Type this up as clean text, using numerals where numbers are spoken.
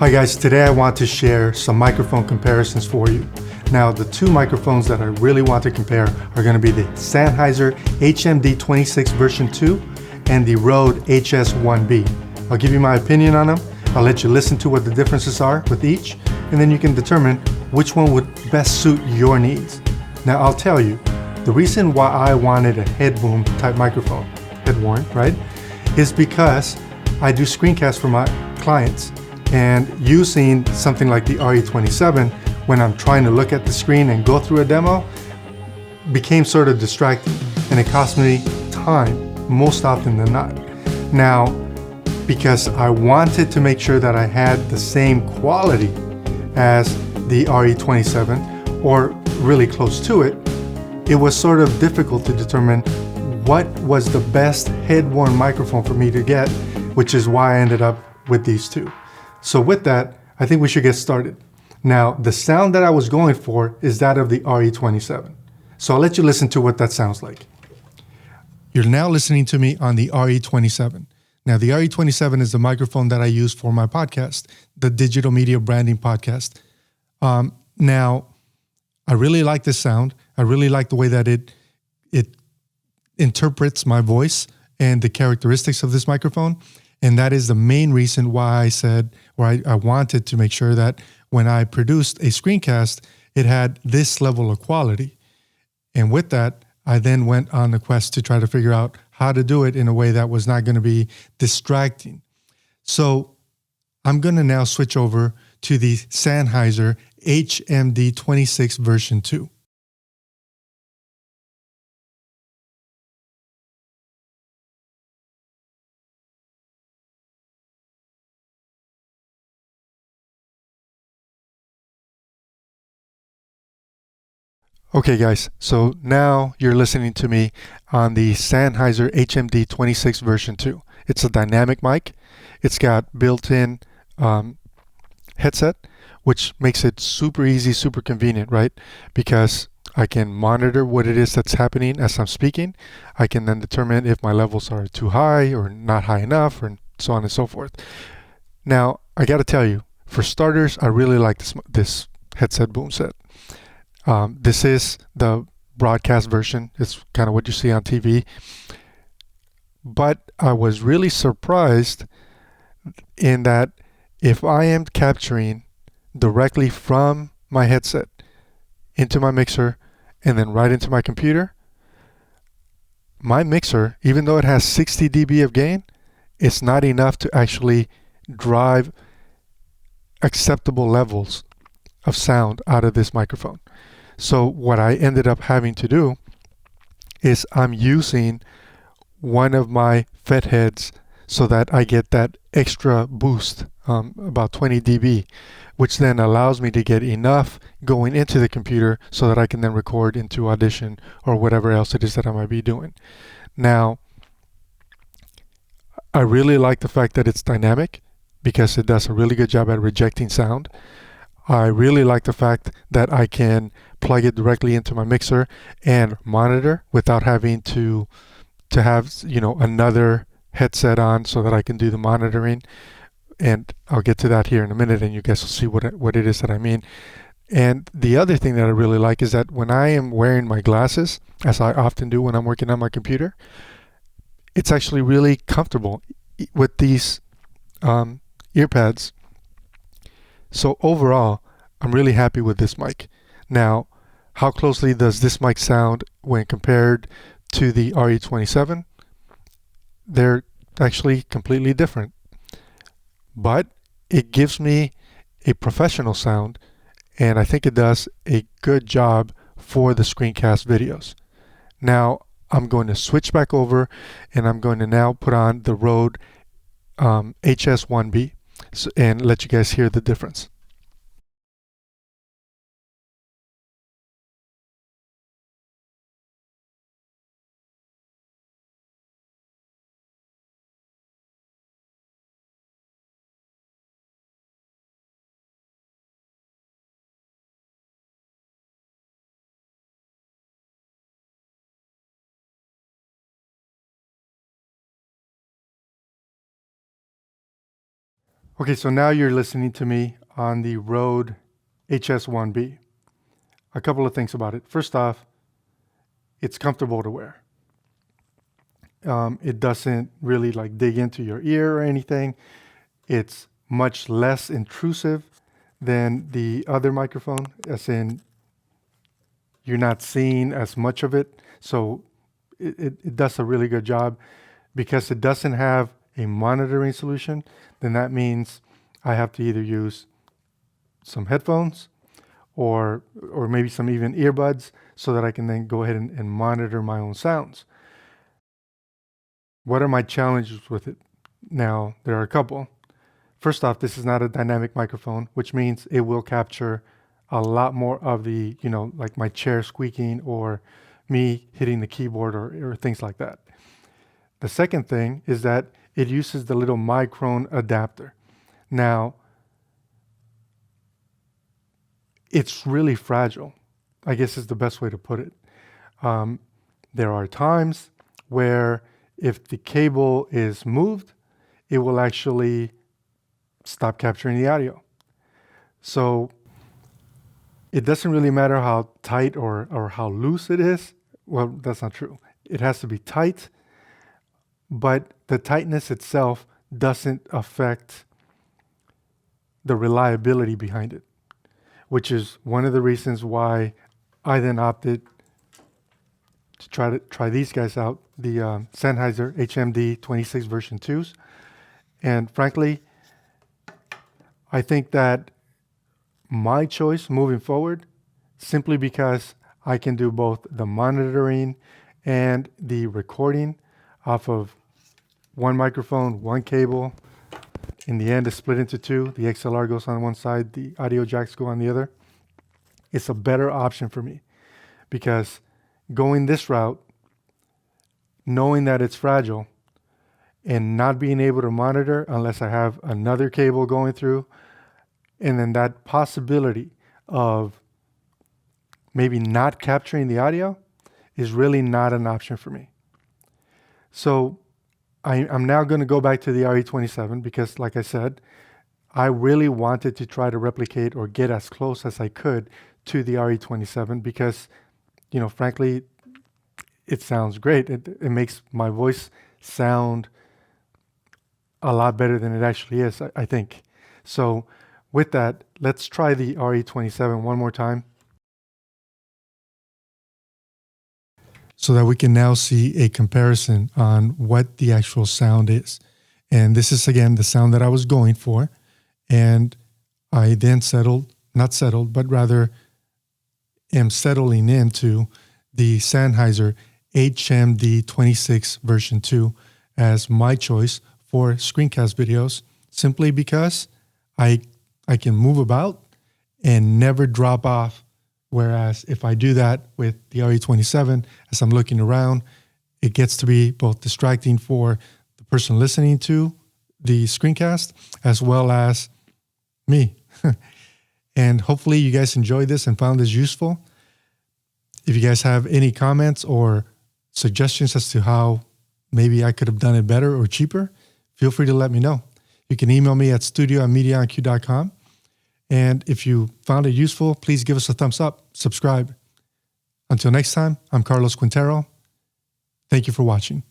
Hi guys, today I want to share some microphone comparisons for you. Now the two microphones that I really want to compare are going to be the Sennheiser HMD 26 version 2 and the RODE HS1-B. I'll give you my opinion on them, I'll let you listen to what the differences are with each, and then you can determine which one would best suit your needs. Now I'll tell you, the reason why I wanted a head boom type microphone, head worn, right, is because I do screencasts for my clients, and using something like the RE27 when I'm trying to look at the screen and go through a demo became sort of distracting, and it cost me time most often than not. Now, because I wanted to make sure that I had the same quality as the RE27 or really close to it, it was sort of difficult to determine what was the best head-worn microphone for me to get, which is why I ended up with these two. So with that, I think we should get started. Now, the sound that I was going for is that of the RE27. So I'll let you listen to what that sounds like. You're now listening to me on the RE27. Now, the RE27 is the microphone that I use for my podcast, the Digital Media Branding Podcast. Now, I really like this sound. I really like the way that it interprets my voice and the characteristics of this microphone. And that is the main reason why I said, or I wanted to make sure that when I produced a screencast, it had this level of quality. And with that, I then went on the quest to try to figure out how to do it in a way that was not going to be distracting. So I'm going to now switch over to the Sennheiser HMD 26 version 2. Okay guys, so now you're listening to me on the Sennheiser HMD 26 version 2. It's a dynamic mic. It's got built-in headset, which makes it super easy, super convenient, right? Because I can monitor what it is that's happening as I'm speaking. I can then determine if my levels are too high or not high enough, or so on and so forth. Now, I got to tell you, for starters, I really like this headset boom set. This is the broadcast version. It's kind of what you see on TV. But I was really surprised in that if I am capturing directly from my headset into my mixer and then right into my computer, my mixer, even though it has 60 dB of gain, it's not enough to actually drive acceptable levels of sound out of this microphone. So what I ended up having to do is I'm using one of my FET heads so that I get that extra boost, about 20 dB, which then allows me to get enough going into the computer so that I can then record into Audition or whatever else it is that I might be doing. Now, I really like the fact that it's dynamic because it does a really good job at rejecting sound. I really like the fact that I can plug it directly into my mixer and monitor without having to have, another headset on so that I can do the monitoring. And I'll get to that here in a minute, and you guys will see what it is that I mean. And the other thing that I really like is that when I am wearing my glasses, as I often do when I'm working on my computer, it's actually really comfortable with these earpads. So overall, I'm really happy with this mic. Now, how closely does this mic sound when compared to the RE27? They're actually completely different. But it gives me a professional sound, and I think it does a good job for the screencast videos. Now, I'm going to switch back over, and I'm going to now put on the RODE HS1-B and let you guys hear the difference. Okay, so now you're listening to me on the RODE HS1-B. A couple of things about it. First off, it's comfortable to wear. It doesn't really like dig into your ear or anything. It's much less intrusive than the other microphone, as in you're not seeing as much of it. So it does a really good job. Because it doesn't have a monitoring solution, then that means I have to either use some headphones or maybe some even earbuds so that I can then go ahead and monitor my own sounds. What are my challenges with it? Now, there are a couple. First off, this is not a dynamic microphone, which means it will capture a lot more of the, like my chair squeaking or me hitting the keyboard or things like that. The second thing is that it uses the little micron adapter. Now, it's really fragile, I guess is the best way to put it. There are times where if the cable is moved, it will actually stop capturing the audio. So it doesn't really matter how tight or how loose it is. Well, that's not true. It has to be tight, but the tightness itself doesn't affect the reliability behind it, which is one of the reasons why I then opted to try these guys out, the Sennheiser HMD 26 version 2s. And frankly, I think that my choice moving forward, simply because I can do both the monitoring and the recording off of one microphone, one cable. In the end, it's split into two. The XLR goes on one side, the audio jacks go on the other. It's a better option for me because going this route, knowing that it's fragile and not being able to monitor unless I have another cable going through, and then that possibility of maybe not capturing the audio is really not an option for me. So I'm now going to go back to the RE27 because, like I said, I really wanted to try to replicate or get as close as I could to the RE27 because, frankly, it sounds great. It makes my voice sound a lot better than it actually is, I think. So with that, let's try the RE27 one more time, so that we can now see a comparison on what the actual sound is. And this is, again, the sound that I was going for. And I then but rather am settling into the Sennheiser HMD 26 version 2 as my choice for screencast videos, simply because I can move about and never drop off. Whereas if I do that with the RE27, as I'm looking around, it gets to be both distracting for the person listening to the screencast as well as me. And hopefully you guys enjoyed this and found this useful. If you guys have any comments or suggestions as to how maybe I could have done it better or cheaper, feel free to let me know. You can email me at studio@mediaonq.com. And if you found it useful, please give us a thumbs up, subscribe. Until next time, I'm Carlos Quintero. Thank you for watching.